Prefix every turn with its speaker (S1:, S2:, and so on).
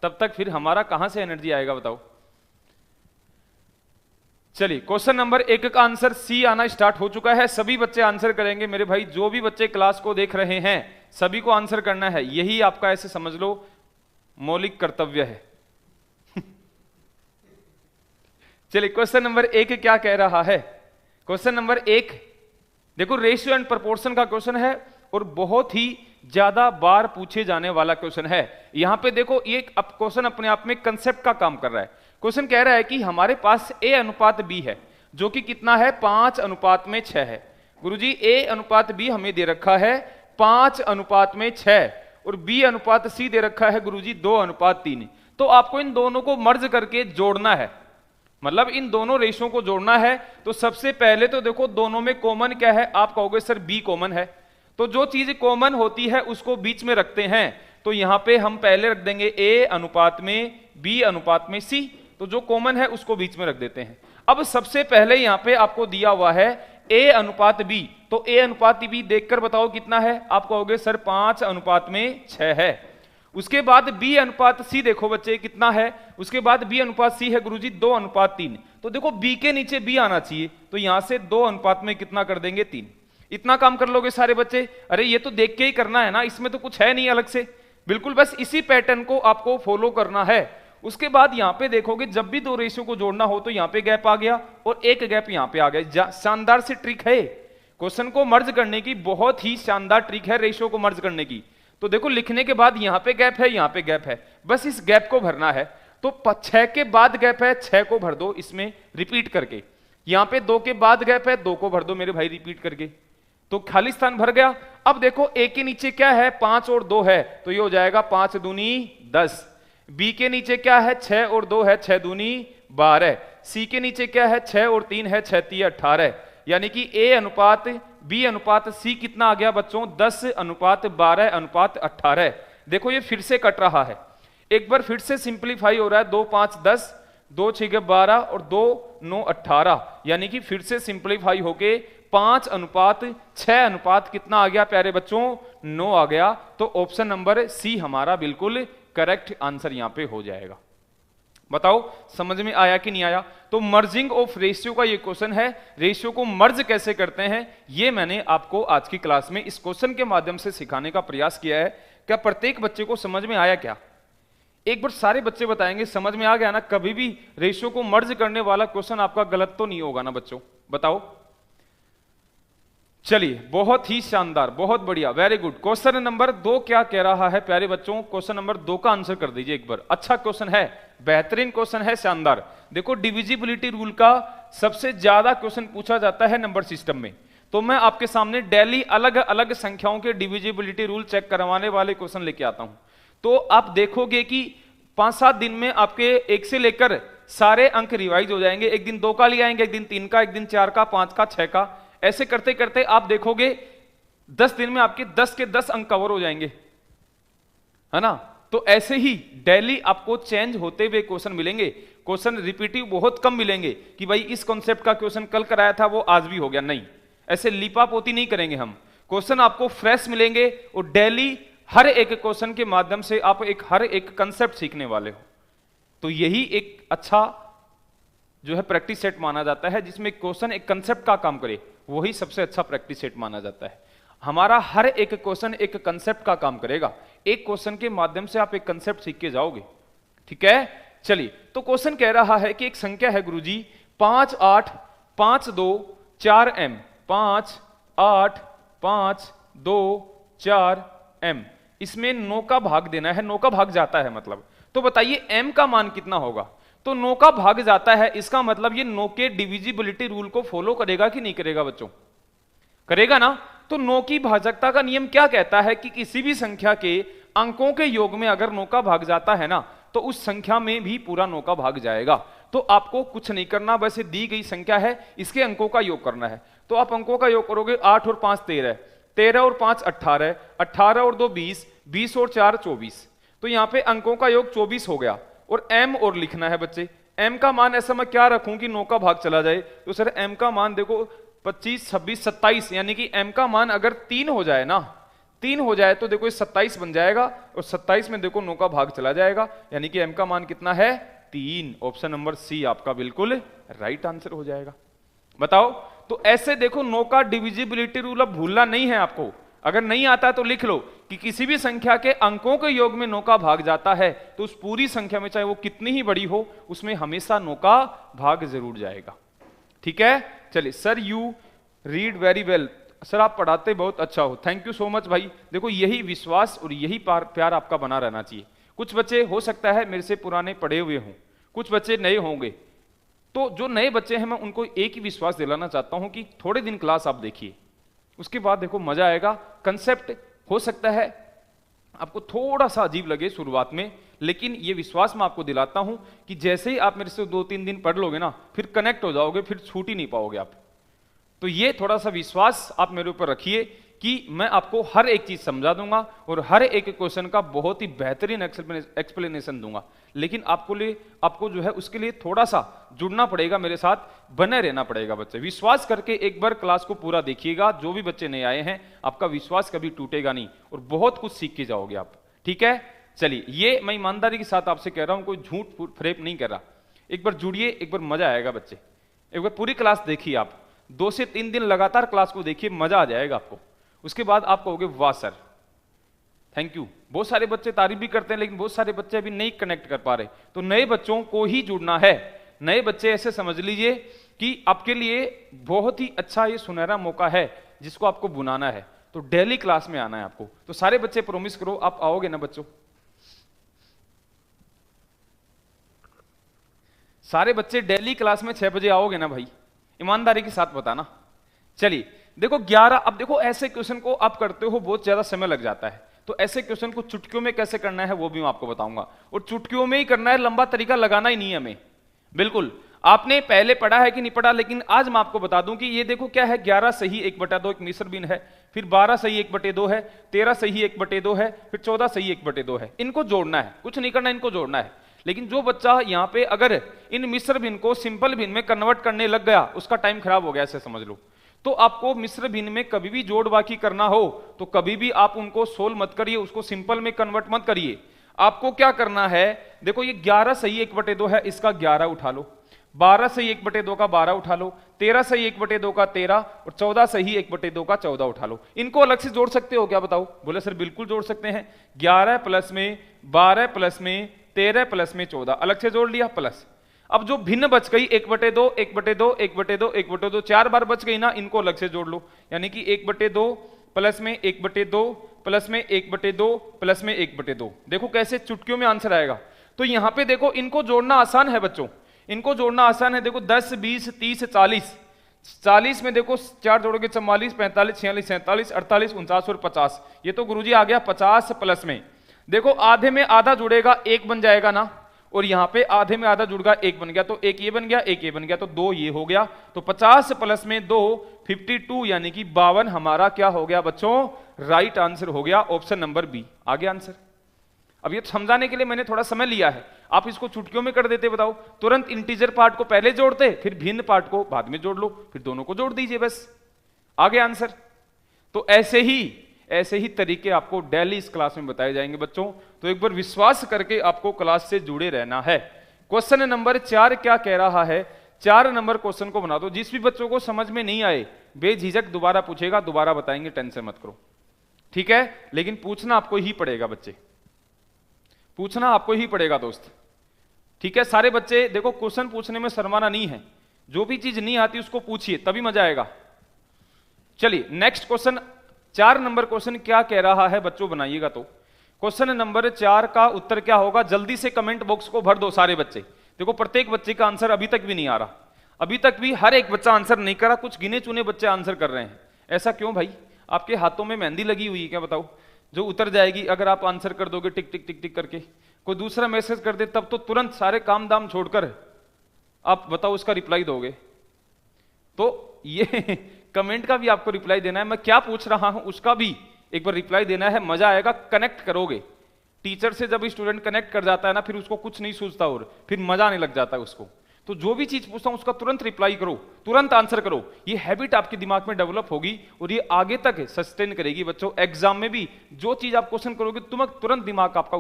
S1: तब तक फिर हमारा कहां से एनर्जी आएगा बताओ। चलिए क्वेश्चन नंबर 1 का आंसर सी आना स्टार्ट हो चुका है। सभी बच्चे आंसर करेंगे मेरे भाई, जो भी बच्चे क्लास को देख रहे हैं सभी को आंसर करना है, यही आपका ऐसे समझ लो मौलिक कर्तव्य है। चलिए क्वेश्चन नंबर 1 क्या कह रहा है। क्वेश्चन नंबर 1 देखो रेशियो एंड प्रोपोर्शन का क्वेश्चन है और बहुत ही ज्यादा बार पूछे जाने वाला क्वेश्चन है। यहां पे देखो ये क्वेश्चन अपने आप में कंसेप्ट का काम कर रहा है। क्वेश्चन कह रहा है कि हमारे पास A अनुपात B है जो कि कितना है 5:6 है। गुरुजी A अनुपात B हमें दे रखा है 5:6 और B अनुपात C दे रखा है गुरुजी 2:3। तो आपको इन दोनों को मर्ज करके जोड़ना है, मतलब इन दोनों रेशों को जोड़ना है। तो सबसे पहले तो देखो दोनों में कॉमन क्या है, आप कहोगे सर B कॉमन है, तो जो चीज कॉमन होती है उसको बीच में रखते हैं। तो यहां पे हम पहले रख देंगे A अनुपात में B अनुपात में C, तो जो कॉमन है उसको बीच में रख देते हैं। अब सबसे पहले यहां पे आपको दिया हुआ है A अनुपात B, तो A अनुपात B देखकर बताओ कितना है, आप कहोगे सर 5:6 है। उसके बाद B अनुपात C देखो बच्चे कितना है, उसके बाद B अनुपात C है गुरुजी 2:3। तो देखो B के नीचे B आना चाहिए, तो यहां से 2 अनुपात में कितना कर देंगे 3। इतना काम कर लोगे सारे बच्चे। अरे ये तो देख के ही करना है ना, इसमें तो कुछ है नहीं अलग से, बिल्कुल बस इसी पैटर्न को आपको फॉलो करना है। उसके बाद यहां पे देखोगे जब भी दो रेशियो को जोड़ना हो तो यहां पे गैप आ गया और एक गैप यहां पे आ गया। शानदार सी ट्रिक है, क्वेश्चन को मर्ज करने की बहुत ही शानदार ट्रिक है रेशियो को मर्ज करने की। तो देखो लिखने के बाद यहां पे गैप है, यहां पे गैप है, बस इस गैप को भरना है। तो 6 के बाद गैप है, 6 को भर दो इसमें रिपीट करके। यहां पे 2 के बाद गैप है, 2 को भर दो मेरे भाई रिपीट करके, तो खाली स्थान भर गया। अब देखो A के नीचे क्या है 5 और 2 है, तो ये हो जाएगा 5 दूनी 10। B के नीचे क्या है 6 और 2 है, 6 दूनी 12। C के नीचे क्या है 6 और 3 है, 6 3 18। यानी कि A अनुपात B अनुपात C कितना आ गया बच्चों 10:12:18। देखो ये फिर से कट रहा है, एक बार फिर से सिंप्लीफाई हो रहा है। 2 5 10, 2 6 12 और 2 9 18, यानी कि फिर से सिंप्लीफाई होके 5:6 अनुपात कितना आ गया प्यारे बच्चों 9 आ गया। तो ऑप्शन नंबर C हमारा बिल्कुल करेक्ट आंसर यहां पे हो जाएगा। बताओ समझ में आया कि नहीं आया। तो मर्जिंग ऑफ रेशियो का ये क्वेश्चन है, रेशियो को मर्ज कैसे करते हैं ये मैंने आपको आज की क्लास में इस क्वेश्चन के माध्यम से सिखाने का प्रयास किया है। क्या प्रत्येक बच्चे को समझ में आया क्या? एक बार सारे बच्चे बताएंगे समझ में आ गया ना। कभी भी रेशियो को मर्ज करने वाला क्वेश्चन आपका गलत तो नहीं होगा ना बच्चों, बताओ। चलिए बहुत ही शानदार, बहुत बढ़िया, वेरी गुड। क्वेश्चन नंबर 2 क्या कह रहा है प्यारे बच्चों, क्वेश्चन नंबर 2 का आंसर कर दीजिए एक बार। अच्छा क्वेश्चन है, बेहतरीन क्वेश्चन है, शानदार। देखो डिविजिबिलिटी रूल का सबसे ज्यादा क्वेश्चन पूछा जाता है नंबर सिस्टम में, तो मैं आपके सामने डेली अलग अलग संख्याओं के डिविजिबिलिटी रूल चेक करवाने वाले क्वेश्चन लेके आता हूं। तो आप देखोगे कि 5-7 दिन में आपके 1 से लेकर सारे अंक रिवाइज हो जाएंगे। एक दिन 2 का ले आएंगे, एक दिन 3 का, एक दिन 4 का, 5 का, 6 का, ऐसे करते करते आप देखोगे 10 दिन में आपके 10 के 10 अंक कवर हो जाएंगे, है ना। तो ऐसे ही डेली आपको चेंज होते हुए क्वेश्चन मिलेंगे। क्वेश्चन रिपीटिव बहुत कम मिलेंगे कि भाई इस कॉन्सेप्ट का क्वेश्चन कल कराया था वो आज भी हो गया, नहीं, ऐसे लिपापोती नहीं करेंगे हम। क्वेश्चन आपको फ्रेश मिलेंगे और डेली हर एक क्वेश्चन के माध्यम से आप हर एक कंसेप्ट सीखने वाले हो। तो यही एक अच्छा जो है प्रैक्टिस सेट माना जाता है, जिसमें क्वेश्चन एक कंसेप्ट का काम करे, वही सबसे अच्छा प्रैक्टिस सेट माना जाता है। हमारा हर एक क्वेश्चन एक कंसेप्ट का काम करेगा, एक क्वेश्चन के माध्यम से आप एक कंसेप्ट सीख के जाओगे, ठीक है। चलिए तो क्वेश्चन कह रहा है कि एक संख्या है गुरुजी 5 8 5 2 4 m, 5 8 5 2 4 m, इसमें 9 का भाग देना है, 9 का भाग जाता है मतलब। तो बताइए m का मान कितना होगा। तो 9 का भाग जाता है, इसका मतलब ये 9 के डिविजिबिलिटी रूल को फॉलो करेगा कि नहीं करेगा बच्चों, करेगा ना। तो 9 की भाजकता का नियम क्या कहता है कि किसी भी संख्या के अंकों के योग में अगर 9 का भाग जाता है ना तो उस संख्या में भी पूरा 9 का भाग जाएगा। तो आपको कुछ नहीं करना, बस दी गई संख्या है इसके अंकों का योग करना है। तो आप अंकों का योग करोगे, 8 और 5 13, 13 और 5 18, 18 और 2 20, 20 और 4 24। तो यहां पे अंकों का योग 24 हो गया। और m और लिखना है बच्चे, m का मान ऐसा मैं क्या रखूं कि 9 का भाग चला जाए। तो सर m का मान देखो 25 26 27, यानी कि m का मान अगर 3 हो जाए ना, 3 हो जाए तो देखो ये 27 बन जाएगा, और 27 में देखो 9 का भाग चला जाएगा, यानी कि m का मान कितना है 3। ऑप्शन नंबर सी आपका बिल्कुल राइट आंसर हो जाएगा। बताओ, तो ऐसे देखो 9 का डिविजिबिलिटी रूल अब भूलना नहीं है आपको। अगर नहीं आता तो लिख लो कि किसी भी संख्या के अंकों के योग में 9 का भाग जाता है तो उस पूरी संख्या में चाहे वो कितनी ही बड़ी हो उसमें हमेशा 9 का भाग जरूर जाएगा। ठीक है, चलिए। Sir you read very well, sir आप पढ़ाते बहुत अच्छा हो, थैंक यू सो मच भाई। देखो यही विश्वास और यही प्यार आपका बना रहना चाहिए। कुछ बच्चे हो सकता है मेरे से पुराने पढ़े हुए हों, कुछ बच्चे नए होंगे, तो जो नए बच्चे हैं मैं उनको एक ही विश्वास दिलाना चाहता हूं कि थोड़े दिन क्लास आप देखिए, उसके बाद देखो मजा आएगा। कंसेप्ट हो सकता है आपको थोड़ा सा अजीब लगे शुरुआत में, लेकिन ये विश्वास मैं आपको दिलाता हूं कि जैसे ही आप मेरे से 2-3 दिन पढ़ लोगे ना, फिर कनेक्ट हो जाओगे, फिर छूट ही नहीं पाओगे आप। तो ये थोड़ा सा विश्वास आप मेरे ऊपर रखिए कि मैं आपको हर एक चीज समझा दूंगा और हर एक क्वेश्चन का बहुत ही बेहतरीन एक्सप्लेनेशन दूंगा। लेकिन आपको जो है उसके लिए थोड़ा सा जुड़ना पड़ेगा, मेरे साथ बने रहना पड़ेगा। बच्चे विश्वास करके एक बार क्लास को पूरा देखिएगा, जो भी बच्चे नए आए हैं आपका विश्वास कभी टूटेगा नहीं और बहुत कुछ सीख के जाओगे आप। ठीक है, चलिए, ये मैं ईमानदारी के साथ आपसे कह रहा हूं, कोई झूठ फरेब नहीं कर रहा। एक बार जुड़िए, एक बार मजा आएगा बच्चे। एक बार पूरी क्लास देखिए आप, 2 से 3 दिन लगातार क्लास को देखिए, मजा आ जाएगा आपको। उसके बाद आप कहोगे वाह सर थैंक यू। बहुत सारे बच्चे तारीफ भी करते हैं, लेकिन बहुत सारे बच्चे अभी नहीं कनेक्ट कर पा रहे। तो नए बच्चों को ही जुड़ना है। नए बच्चे ऐसे समझ लीजिए कि आपके लिए बहुत ही अच्छा ये सुनहरा मौका है जिसको आपको बुनाना है। तो डेली क्लास में आना है आपको। तो सारे बच्चे प्रॉमिस करो आप आओगे ना बच्चों? सारे बच्चे डेली क्लास में 6 बजे आओगे ना भाई? ईमानदारी के साथ बताना। चलिए देखो 11, अब देखो ऐसे क्वेश्चन को आप करते हो बहुत ज्यादा समय लग जाता है, तो ऐसे क्वेश्चन को चुटकियों में कैसे करना है वो भी मैं आपको बताऊंगा। और चुटकियों में ही करना है, लंबा तरीका लगाना ही नहीं है हमें। बिल्कुल, आपने पहले पढ़ा है कि नहीं पढ़ा, लेकिन आज मैं आपको बता दूं कि ये देखो क्या है, 11 सही 1/2 एक मिस्र बिन है, फिर 12 सही 1/2 है, 13 सही 1/2 है, फिर 14 सही 1/2 है। इनको जोड़ना है, कुछ नहीं करना, इनको जोड़ना है। लेकिन जो बच्चा यहाँ पे अगर इन मिस्र भिन्न को सिंपल भिन्न में कन्वर्ट करने लग गया, उसका टाइम खराब हो गया, ऐसे समझ लो। तो आपको मिस्र भिन्न में कभी भी जोड़ बाकी करना हो तो कभी भी आप उनको सोल्व मत करिए, उसको सिंपल में कन्वर्ट मत करिए। आपको क्या करना है, देखो ये 11 सही 1/2 है, इसका 11 उठा लो, 12 सही 1/2 का 12 उठा लो, 13 सही 1/2 का 13 और 14 सही 1/2 का 14 उठा लो। इनको अलग से जोड़ सकते हो क्या बताओ? बोले सर बिल्कुल जोड़ सकते हैं। 11 प्लस में 12 प्लस में 13 प्लस में 14 अलग से जोड़ लिया प्लस। अब जो भिन्न बच गई 1/2 1/2 1/2 1/2 4 बार बच गई ना, इनको अलग से जोड़ लो। यानी कि 1/2 प्लस में 1/2 प्लस में 1/2 प्लस में 1/2। देखो कैसे चुटकियों में आंसर आएगा। तो यहां पे देखो इनको जोड़ना आसान है बच्चों, इनको जोड़ना आसान है। देखो 10 20 30 40, 40 में देखो 4 जोड़ोगे 44 45 46 47 48 49 और 50। ये तो गुरुजी आ गया 50 प्लस में। देखो आधे में आधा जुड़ेगा 1 बन जाएगा ना, और यहां पे आधे में आधा जुड़ गया 1 बन गया, तो 1 ये बन गया 1 ये बन गया, तो 2 ये हो गया। तो 50 प्लस में 2 52 यानी कि 52 हमारा क्या हो गया बच्चों? राइट आंसर हो गया। ऑप्शन नंबर बी आ गया आंसर। अब ये समझाने के लिए मैंने थोड़ा समय लिया है, आप इसको चुटकियों में कर देते बताओ, तुरंत इंटीजर पार्ट को पहले जोड़ते फिर भिन्न पार्ट को बाद में जोड़ लो, फिर दोनों को जोड़ दीजिए, बस आ गया आंसर। तो ऐसे ही तरीके आपको डेली इस क्लास में बताए जाएंगे बच्चों। तो एक बार विश्वास करके आपको क्लास से जुड़े रहना है। क्वेश्चन नंबर 4 क्या कह रहा है? 4 नंबर क्वेश्चन को बना दो। जिस भी बच्चों को समझ में नहीं आए बेझिझक दोबारा पूछेगा, दोबारा बताएंगे, टेंशन मत करो, ठीक है? लेकिन पूछना आपको ही पड़ेगा बच्चे, पूछना आपको ही पड़ेगा दोस्त, ठीक है? सारे बच्चे देखो क्वेश्चन पूछने में शर्माना नहीं है, जो भी चीज नहीं आती उसको पूछिए, तभी मजा आएगा। चलिए नेक्स्ट क्वेश्चन, 4 नंबर क्वेश्चन क्या कह रहा है बच्चों, बनाइएगा। तो क्वेश्चन नंबर 4 का उत्तर क्या होगा? जल्दी से कमेंट बॉक्स को भर दो सारे बच्चे। देखो प्रत्येक बच्चे का आंसर अभी तक भी नहीं आ रहा, अभी तक भी हर एक बच्चा आंसर नहीं करा, कुछ गिने चुने बच्चे आंसर कर रहे हैं। ऐसा क्यों भाई? आपके हाथों में मेहंदी लगी हुई है क्या बताओ, जो उतर जाएगी अगर आप आंसर कर दोगे टिक टिक टिक टिक करके? कोई दूसरा मैसेज कर दे तब तो तुरंत सारे काम दाम छोड़कर आप बताओ उसका रिप्लाई दोगे। तो ये कमेंट का भी आपको रिप्लाई देना है, मैं क्या पूछ रहा हूं उसका भी एक बार रिप्लाई देना है, मजा आएगा, कनेक्ट करोगे। टीचर से जब स्टूडेंट कनेक्ट कर जाता है ना, फिर उसको कुछ नहीं सूझता और फिर मजा आने लग जाता है उसको। तो जो भी चीज पूछता हूं उसका तुरंत रिप्लाई करो, तुरंत आंसर करो। ये हैबिट आपके दिमाग में डेवलप होगी और ये आगे तक सस्टेन करेगी बच्चों। एग्जाम में भी जो चीज आप क्वेश्चन करोगे तुरंत दिमाग आपका